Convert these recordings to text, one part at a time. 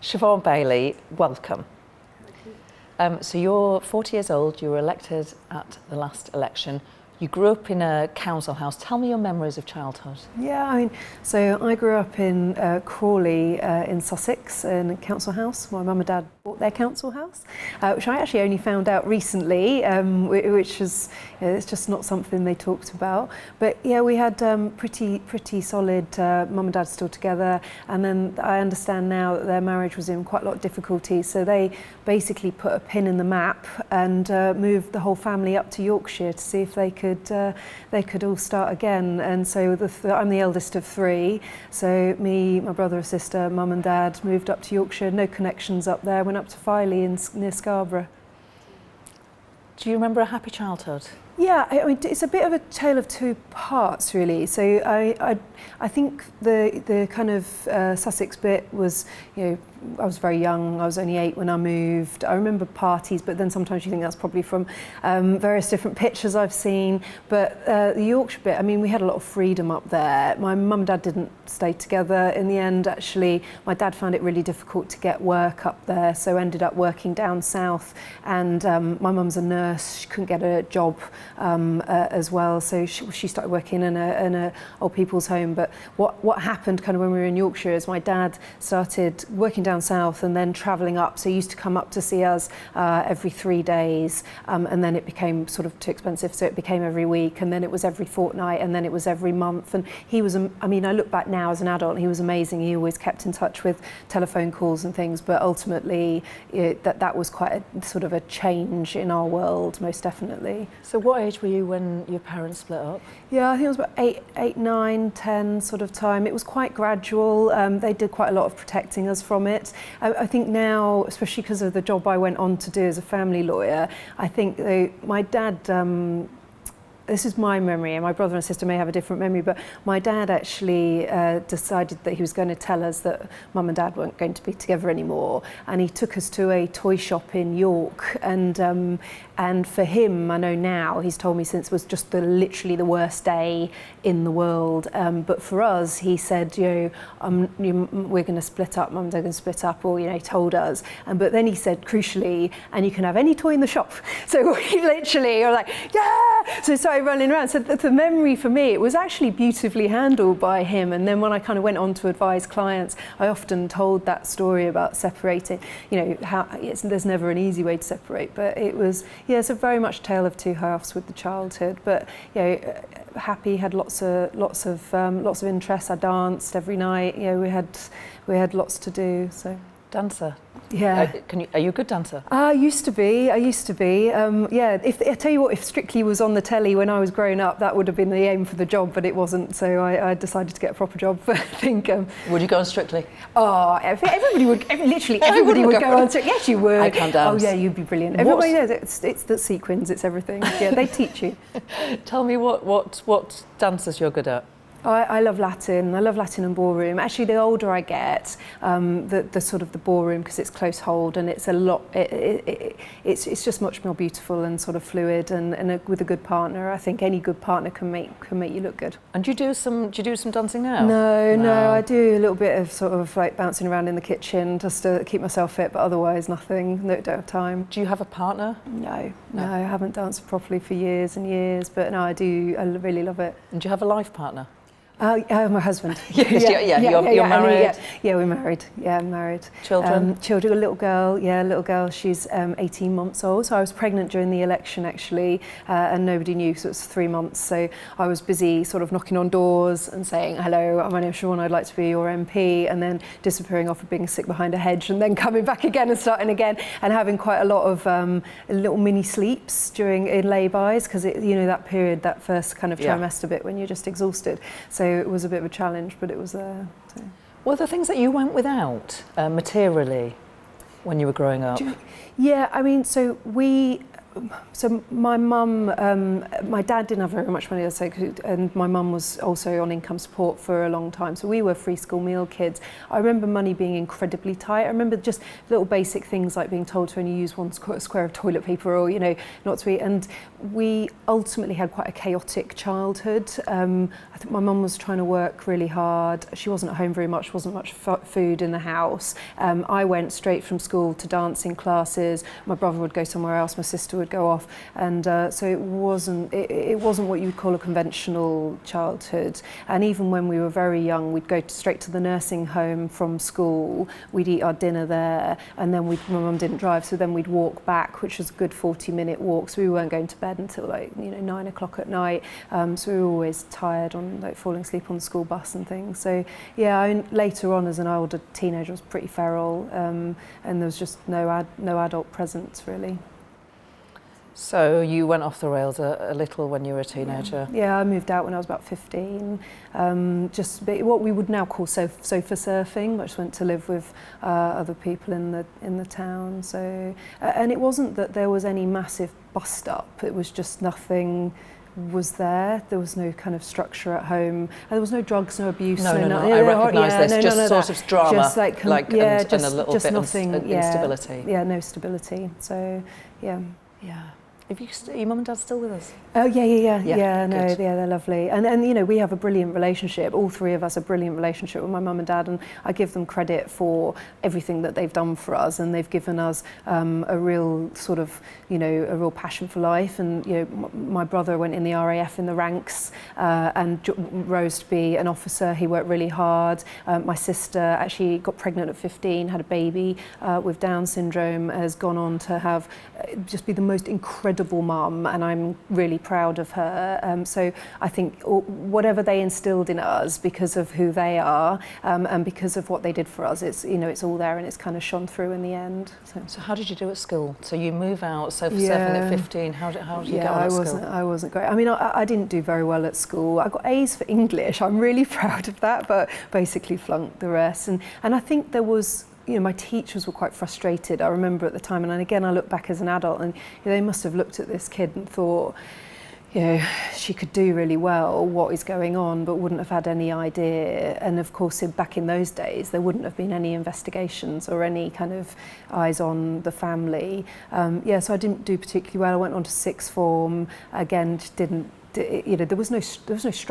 Siobhan Baillie, welcome. So you're 40 years old, you were elected at the last election. You grew up in a council house. Tell me your memories of childhood. Yeah, so I grew up in Crawley in Sussex in a council house. My mum and dad bought their council house, which I actually only found out recently, which is, it's just not something they talked about. But yeah, we had pretty solid, mum and dad still together. And then I understand now that their marriage was in quite a lot of difficulty. So they basically put a pin in the map and moved the whole family up to Yorkshire to see if they could all start again. And so I'm the eldest of three, so me, my brother and sister, mum and dad moved up to Yorkshire. No connections up there, went up to Filey near Scarborough. Do you remember a happy childhood? Yeah, I mean, it's a bit of a tale of two parts, really. So I think the kind of Sussex bit was, you know, I was very young. I was only 8 when I moved. I remember parties, but then sometimes you think that's probably from various different pictures I've seen. But the Yorkshire bit, I mean, we had a lot of freedom up there. My mum and dad didn't stay together in the end. Actually, my dad found it really difficult to get work up there, so ended up working down south. And my mum's a nurse. She couldn't get a job as well, so she started working in a old people's home. But what happened kind of when we were in Yorkshire is my dad started working down south and then travelling up, so he used to come up to see us every 3 days, and then it became sort of too expensive, so it became every week, and then it was every fortnight, and then it was every month. And he was, I mean, I look back now as an adult, he was amazing. He always kept in touch with telephone calls and things, but ultimately that was quite a sort of a change in our world, most definitely. So what age were you when your parents split up? Yeah, I think it was about 8, 9, 10 sort of time. It was quite gradual. They did quite a lot of protecting us from it. I think now, especially because of the job I went on to do as a family lawyer, I think my dad, this is my memory, and my brother and sister may have a different memory, but my dad actually decided that he was going to tell us that mum and dad weren't going to be together anymore, and he took us to a toy shop in York, and for him, I know now, he's told me since, was just literally the worst day in the world. But for us, he said, you know, we're going to split up, mum and dad are going to split up, or, you know, he told us. But then he said, crucially, and you can have any toy in the shop. So we literally were like, yeah! So started running around. So the memory for me, it was actually beautifully handled by him. And then when I kind of went on to advise clients, I often told that story about separating, you know, how there's never an easy way to separate, but it was, yeah, it's a very much tale of two halves with the childhood. But you know, happy, had lots of interests. I danced every night. You know, we had lots to do. So dancer. Yeah. Are you a good dancer? I used to be. Yeah. If I tell you what, if Strictly was on the telly when I was growing up, that would have been the aim for the job, but it wasn't. So I decided to get a proper job. But I think. Would you go on Strictly? Oh, everybody would. Literally, everybody would go on Strictly. Yes, you would. I can dance. Oh yeah, you'd be brilliant. Everybody knows it's the sequins. It's everything. Yeah, they teach you. Tell me what dances you're good at. I love Latin. I love Latin and ballroom. Actually, the older I get, the sort of the ballroom, because it's close hold and it's a lot. It's just much more beautiful and sort of fluid. And with a good partner, I think any good partner can make you look good. And do you do some dancing now? No. I do a little bit of sort of like bouncing around in the kitchen just to keep myself fit, but otherwise nothing. No, don't have time. Do you have a partner? No. I haven't danced properly for years and years, but no, I do. I really love it. And do you have a life partner? My husband. You're married? Yeah, we're married. Yeah, I'm married. Children? Children, a little girl. She's 18 months old. So I was pregnant during the election, actually, and nobody knew, so it was 3 months. So I was busy sort of knocking on doors and saying, hello, my name's Siobhan, I'd like to be your MP, and then disappearing off and being sick behind a hedge, and then coming back again and starting again, and having quite a lot of little mini sleeps in lay-bys, because you know, that period, that first kind of trimester bit when you're just exhausted. So it was a bit of a challenge, but it was there. So. Were there things that you went without materially when you were growing up? Yeah, I mean, so So my mum, my dad didn't have very much money, and my mum was also on income support for a long time. So we were free school meal kids. I remember money being incredibly tight. I remember just little basic things like being told to only use one square of toilet paper, or not to eat. And we ultimately had quite a chaotic childhood. I think my mum was trying to work really hard. She wasn't at home very much. Wasn't much food in the house. I went straight from school to dancing classes. My brother would go somewhere else. My sister would go off, and so it wasn't what you would call a conventional childhood. And even when we were very young, we'd go straight to the nursing home from school. We'd eat our dinner there, and then my mum didn't drive, so then we'd walk back, which was a good 40-minute walk. So we weren't going to bed until 9 o'clock at night. So we were always tired on falling asleep on the school bus and things. So yeah, later on as an older teenager, I was pretty feral, and there was just no adult presence really. So you went off the rails a little when you were a teenager? Yeah, I moved out when I was about 15. Just what we would now call sofa surfing. I just went to live with other people in the town. So, and it wasn't that there was any massive bust up. It was just nothing was there. There was no kind of structure at home. And there was no drugs, no abuse. No. I recognise this. Just sort of drama, just and a little bit nothing, of instability. Yeah, no stability. So, yeah. Yeah. Are your mum and dad still with us? Oh yeah, good. they're lovely, and we have a brilliant relationship. All three of us, a brilliant relationship with my mum and dad, and I give them credit for everything that they've done for us, and they've given us a real sort of a real passion for life. And my brother went in the RAF in the ranks and rose to be an officer. He worked really hard. My sister actually got pregnant at 15, had a baby with Down syndrome, has gone on to have just be the most incredible mum, and I'm really proud of her. So I think whatever they instilled in us, because of who they are and because of what they did for us, it's it's all there, and it's kind of shone through in the end. So how did you do at school? So you move out sofa surfing at 15. How did you get on at school? I wasn't great. I mean, I didn't do very well at school. I got A's for English. I'm really proud of that, but basically flunked the rest. And I think there was, my teachers were quite frustrated, I remember at the time, and again I look back as an adult, and they must have looked at this kid and thought, she could do really well, what is going on, but wouldn't have had any idea. And of course, back in those days, there wouldn't have been any investigations or any kind of eyes on the family. So I didn't do particularly well. I went on to sixth form, again, just didn't. There was no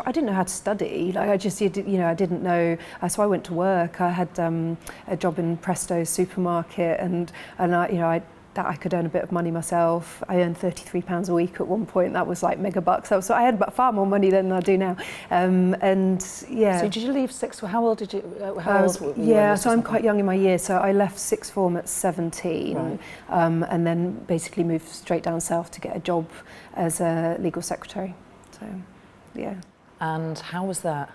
I didn't know how to study. I didn't know. So I went to work. I had a job in Presto's supermarket, and I could earn a bit of money myself. I earned £33 a week at one point. That was like mega bucks. So I had far more money than I do now. So did you leave sixth form? How old did you? So I'm quite young in my year. So I left sixth form at 17, right. And then basically moved straight down south to get a job as a legal secretary. So, yeah. And how was that?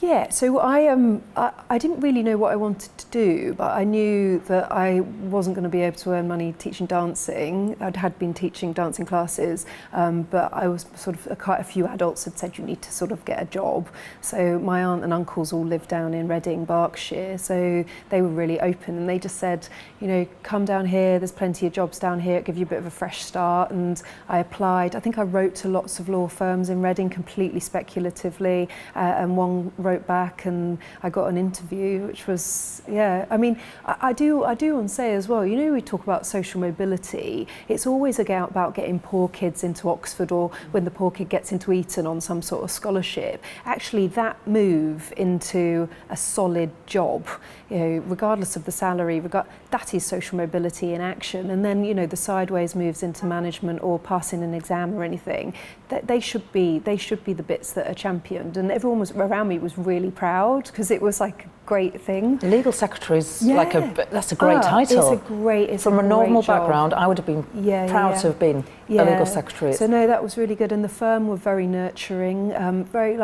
Yeah, so I didn't really know what I wanted to do, but I knew that I wasn't going to be able to earn money teaching dancing. Had been teaching dancing classes, but I was sort of, quite a few adults had said you need to sort of get a job. So my aunt and uncles all lived down in Reading, Berkshire, so they were really open, and they just said, come down here, there's plenty of jobs down here, it'll give you a bit of a fresh start. And I applied. I think I wrote to lots of law firms in Reading completely speculatively, and one wrote back, and I got an interview, which was, I mean, I do want to say as well, we talk about social mobility, it's always about getting poor kids into Oxford, or when the poor kid gets into Eton on some sort of scholarship. Actually, that move into a solid job, regardless of the salary, that is social mobility in action. And then, the sideways moves into management or passing an exam or anything, they should be the bits that are championed. And everyone around me was really proud, because it was like a great thing. Legal secretary is that's a great title. From a normal background, I would have been proud to have been a legal secretary. So no, that was really good, and the firm were very nurturing, very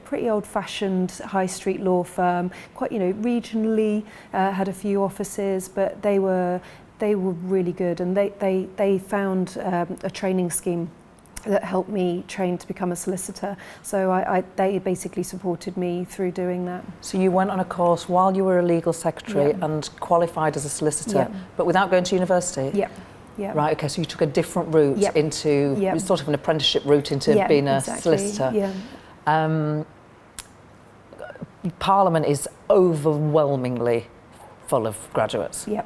pretty old-fashioned high street law firm. Quite regionally, had a few offices, but they were really good, and they found a training scheme that helped me train to become a solicitor. So they basically supported me through doing that. So you went on a course while you were a legal secretary and qualified as a solicitor, but without going to university? Yeah. Yeah. Right, okay, so you took a different route Yep. into, Yep. sort of an apprenticeship route into being a solicitor. Yeah. Parliament is overwhelmingly full of graduates. Yep.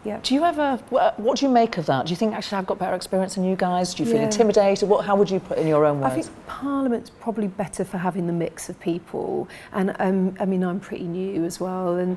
Yep. Do you ever, what do you make of that? Do you think, actually, I've got better experience than you guys? Do you feel Yeah. intimidated? How would you put in your own words? I think Parliament's probably better for having the mix of people. And I mean, I'm pretty new as well. And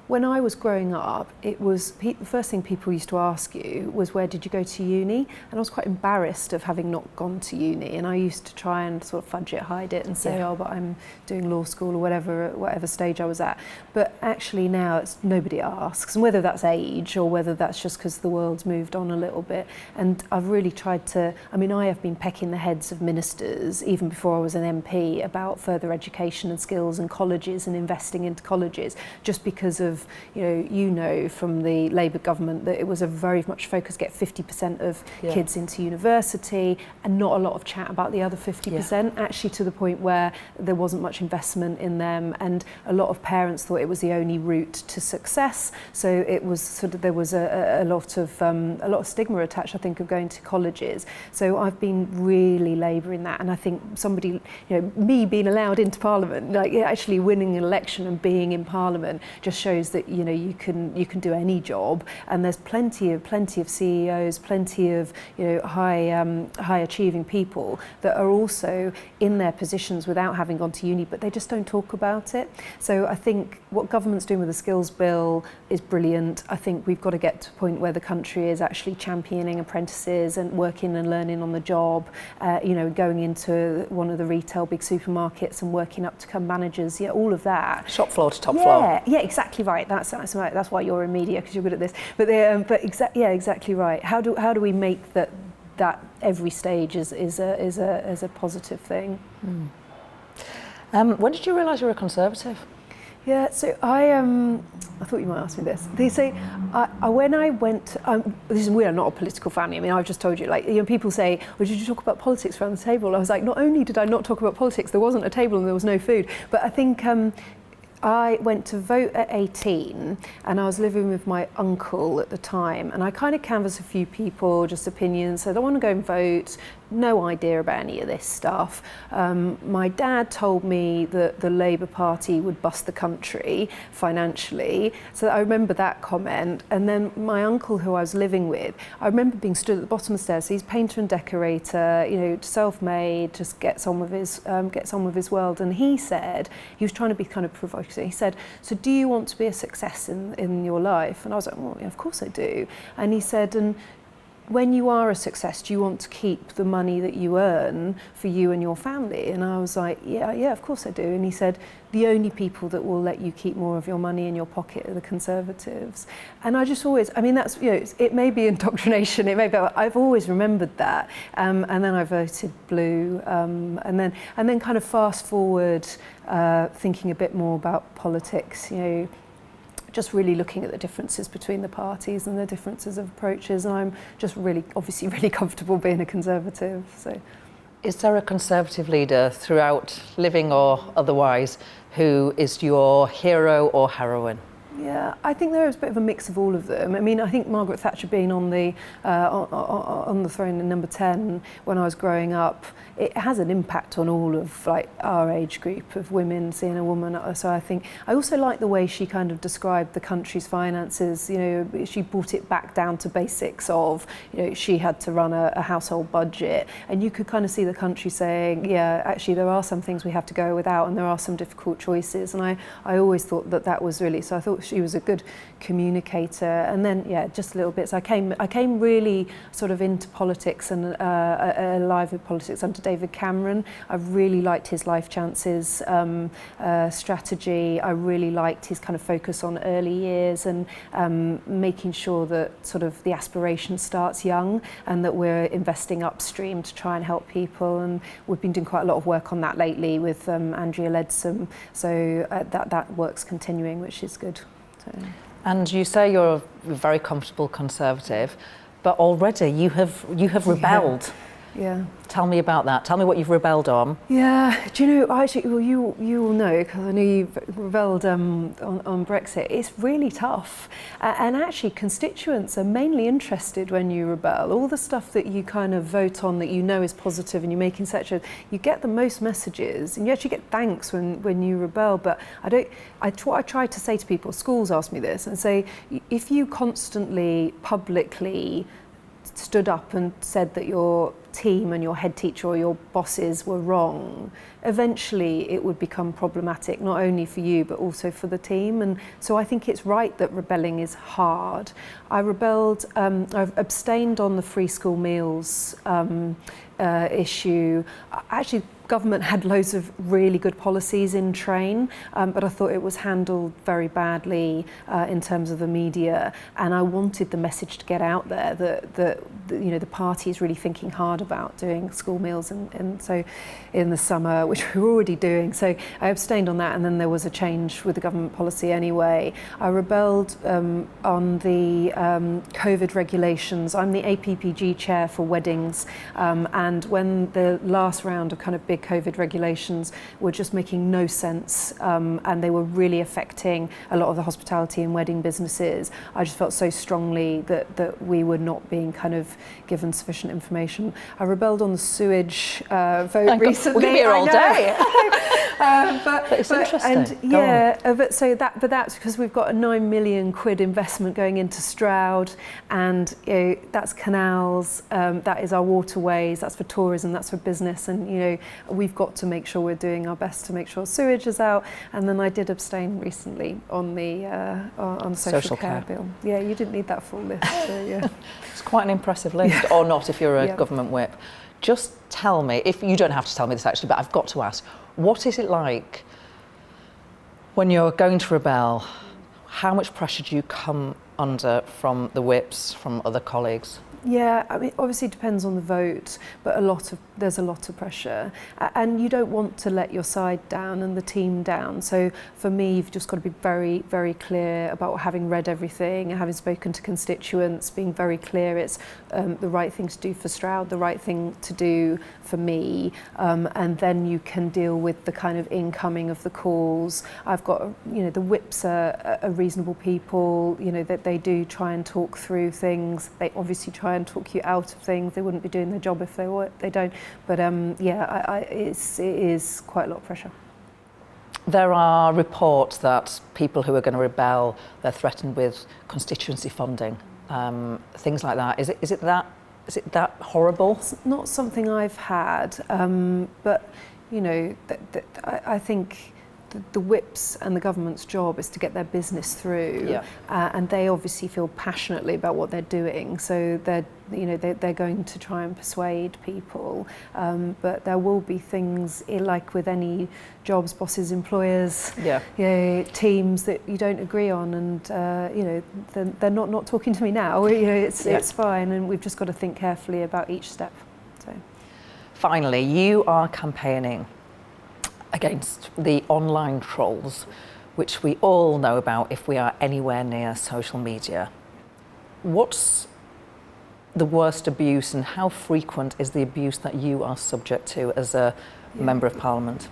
when I was growing up, it was the first thing people used to ask you was, where did you go to uni? And I was quite embarrassed of having not gone to uni. And I used to try and sort of fudge it, hide it, and say, oh, but I'm doing law school or whatever stage I was at. But actually now nobody asks, and whether that's age or whether that's just because the world's moved on a little bit. And I've really tried to, I mean, I have been pecking the heads of ministers, even before I was an MP, about further education and skills and colleges and investing into colleges, just because of, you know from the Labour government that it was a very much focus, get 50% of kids into university, and not a lot of chat about the other 50%, actually, to the point where there wasn't much investment in them, and a lot of parents thought it was the only route to success. So it was sort of, there was a lot of stigma attached, I think, of going to colleges. So I've been really labouring that, and I think me being allowed into Parliament, like actually winning an election and being in Parliament, just shows that you can do any job, and there's plenty of CEOs, plenty of high achieving people that are also in their positions without having gone to uni, but they just don't talk about it. So I think what government's doing with the skills bill is brilliant. I think we've got to get to a point where the country is actually championing apprentices and working and learning on the job, going into one of the retail big supermarkets and working up to become managers, all of that. Shop floor to top floor. Yeah, exactly right. That's right. That's why you're in media, because you're good at this. But exactly right. How do we make that every stage is a positive thing? When did you realise you were a Conservative? Yeah, so I thought you might ask me this. They say, when I went, we are not a political family. I mean, I've just told you, people say, well, did you talk about politics around the table? I was like, not only did I not talk about politics, there wasn't a table and there was no food, but I think I went to vote at 18, and I was living with my uncle at the time, and I kind of canvassed a few people, just opinions, said I want to go and vote, no idea about any of this stuff. My dad told me that the Labour Party would bust the country financially, so I remember that comment. And then my uncle, who I was living with, I remember being stood at the bottom of the stairs. So he's painter and decorator, self-made, just gets on with his world. And he said, he was trying to be kind of provocative. He said, so do you want to be a success in your life? And I was like, well, yeah, of course I do. And he said, and when you are a success, do you want to keep the money that you earn for you and your family? And I was like, yeah, of course I do. And he said, the only people that will let you keep more of your money in your pocket are the Conservatives. And I just always, I mean, that's, it may be indoctrination, it may be, I've always remembered that. And then I voted blue. And then kind of fast forward, thinking a bit more about politics, just really looking at the differences between the parties and the differences of approaches, and I'm just obviously really comfortable being a Conservative. So, is there a Conservative leader throughout, living or otherwise, who is your hero or heroine? Yeah, I think there is a bit of a mix of all of them. I mean, I think Margaret Thatcher being on the throne in number 10 when I was growing up, it has an impact on all of our age group of women, seeing a woman. So I also like the way she kind of described the country's finances. She brought it back down to basics of, she had to run a household budget, and you could kind of see the country saying, yeah, actually there are some things we have to go without, and there are some difficult choices. And I always thought that was really, so I thought she was a good communicator. And then, just a little bit. So I came really sort of into politics and alive with politics under David Cameron. I really liked his life chances strategy. I really liked his kind of focus on early years and making sure that sort of the aspiration starts young and that we're investing upstream to try and help people. And we've been doing quite a lot of work on that lately with Andrea Leadsom. So that work's continuing, which is good. So. And you say you're a very comfortable Conservative, but already you have rebelled. Yeah. Tell me about that. Tell me what you've rebelled on. Yeah, do you know, actually, well, you will know, because I know you've rebelled on Brexit. It's really tough. And actually, constituents are mainly interested when you rebel. All the stuff that you kind of vote on that you know is positive and you're making you get the most messages, and you actually get thanks when you rebel. But I try to say to people, schools ask me this, and say, if you constantly, publicly stood up and said that your team and your head teacher or your bosses were wrong, eventually it would become problematic, not only for you but also for the team. And so I think it's right that rebelling is hard. I've abstained on the free school meals issue. Actually, government had loads of really good policies in train, but I thought it was handled very badly in terms of the media, and I wanted the message to get out there that you know, the party is really thinking hard about doing school meals and so in the summer, which we were already doing. So I abstained on that, and then there was a change with the government policy anyway. I rebelled on the COVID regulations. I'm the APPG chair for weddings, and when the last round of kind of big COVID regulations were just making no sense, and they were really affecting a lot of the hospitality and wedding businesses, I just felt so strongly that we were not being kind of given sufficient information. I rebelled on the sewage vote recently. We're here all day. But it's interesting. And yeah, but that's because we've got a £9 million investment going into Stroud, and you know, that's canals, that is our waterways, that's for tourism, that's for business, and you know, we've got to make sure we're doing our best to make sure sewage is out. And then I did abstain recently on the social care bill. Yeah, you didn't need that full list. So yeah. It's quite an impressive list, or not if you're a government whip. Just tell me, if you don't have to tell me this actually, but I've got to ask, what is it like when you're going to rebel? How much pressure do you come under from the whips, from other colleagues? Yeah, I mean, obviously it depends on the vote, but there's a lot of pressure, and you don't want to let your side down and the team down. So for me, you've just got to be very, very clear about having read everything and having spoken to constituents, being very clear it's the right thing to do for Stroud, the right thing to do for me, and then you can deal with the kind of incoming of the calls. I've got, you know, the whips are reasonable people, you know, that they do try and talk through things. They obviously try and talk you out of things. They wouldn't be doing their job if they don't. But yeah, it is quite a lot of pressure. There are reports that people who are going to rebel, they're threatened with constituency funding, things like that. Is it that horrible? It's not something I've had, but you know, I think the whips and the government's job is to get their business through, and they obviously feel passionately about what they're doing, so they're going to try and persuade people, but there will be things like with any jobs, bosses, employers, teams that you don't agree on, and you know, they're not talking to me now. You know, it's fine, and we've just got to think carefully about each step. So, finally, you are campaigning against the online trolls, which we all know about if we are anywhere near social media. What's the worst abuse, and how frequent is the abuse that you are subject to as a Member of Parliament?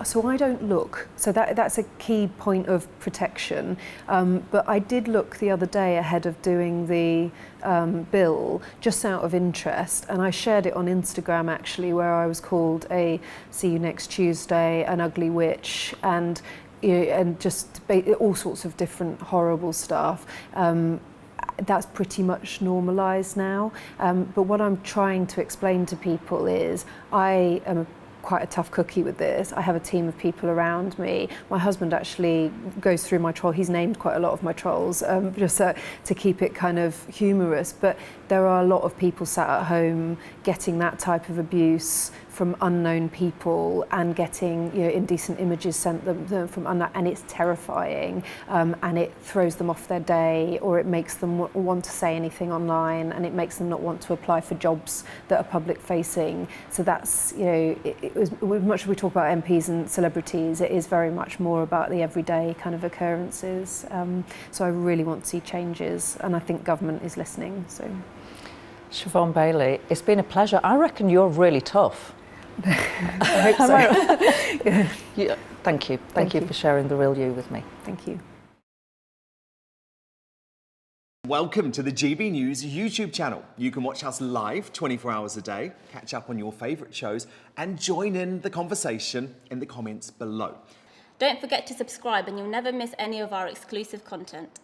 So I don't look, so that's a key point of protection, but I did look the other day ahead of doing the bill, just out of interest, and I shared it on Instagram actually, where I was called a "see you next Tuesday," an ugly witch, and you know, and just all sorts of different horrible stuff. That's pretty much normalised now, but what I'm trying to explain to people is I am quite a tough cookie with this. I have a team of people around me. My husband actually goes through my troll. He's named quite a lot of my trolls, just to keep it kind of humorous. But there are a lot of people sat at home getting that type of abuse from unknown people, and getting, you know, indecent images sent them from unknown, and it's terrifying, and it throws them off their day, or it makes them want to say anything online, and it makes them not want to apply for jobs that are public facing. So that's, you know, as much as we talk about MPs and celebrities, it is very much more about the everyday kind of occurrences. So I really want to see changes, and I think government is listening. So Siobhan Baillie, it's been a pleasure. I reckon you're really tough. I hope so. Yeah. Yeah, thank you. Thank you for sharing the real you with me. Thank you. Welcome to the GB News YouTube channel. You can watch us live 24 hours a day, catch up on your favourite shows and join in the conversation in the comments below. Don't forget to subscribe and you'll never miss any of our exclusive content.